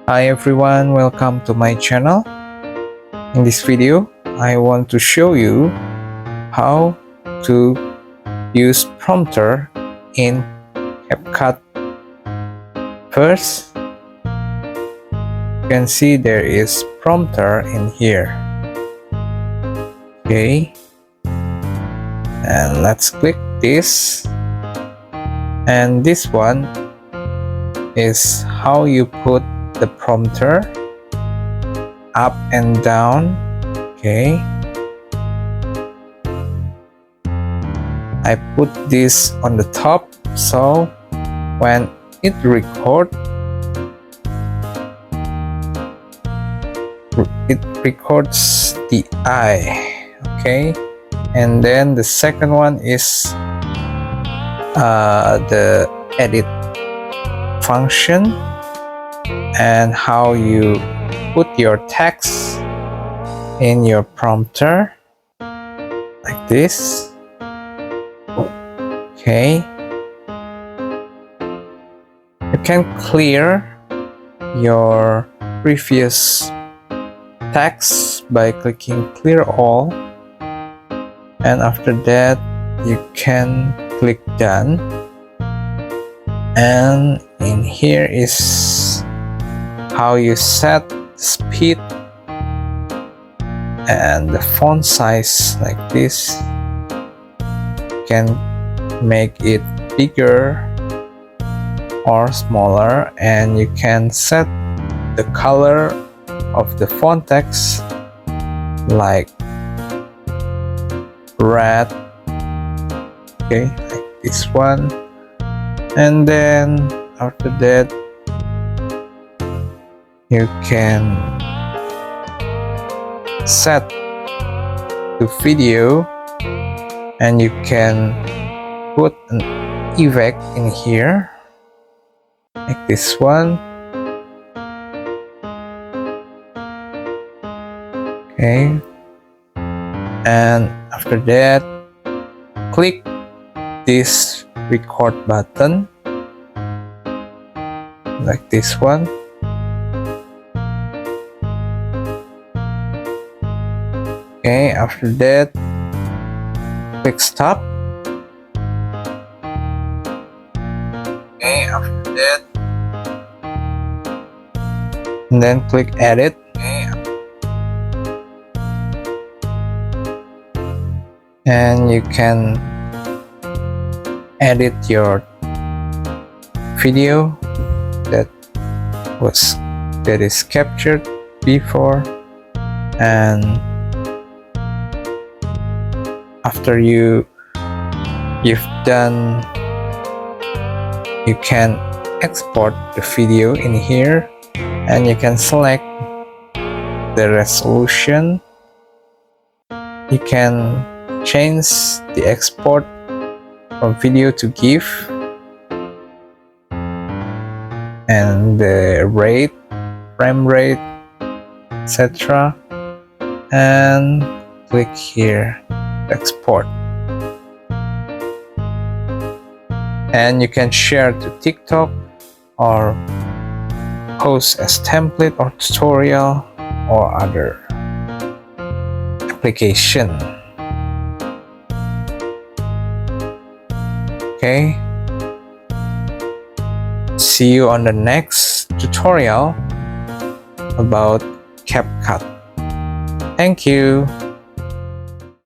Hi everyone, welcome to my channel. In this video, I want to show you how to use prompter in CapCut. First, you can see there is prompter in here. Okay, and let's click this. And this one is how you put the prompter up and down. Okay, I put this on the top, so when it records the eye. Okay, and then the second one is the edit function and how you put your text in your prompter like this. Okay, you can clear your previous text by clicking clear all, and after that you can click done. And in here is how you set the speed and the font size like this. You can make it bigger or smaller, and you can set the color of the font text like red. Okay, like this one. And then after that you can set the video, and you can put an effect in here like this one. Okay, and after that click this record button like this one. Okay, after that click stop. Okay, after that, and then click edit. Okay. And you can edit your video that is captured before, and after you've done, you can export the video in here, and you can select the resolution. You can change the export from video to GIF and the rate, frame rate, etc. and click here export, and you can share to TikTok or post as template or tutorial or other application. Okay, see you on the next tutorial about CapCut. Thank you.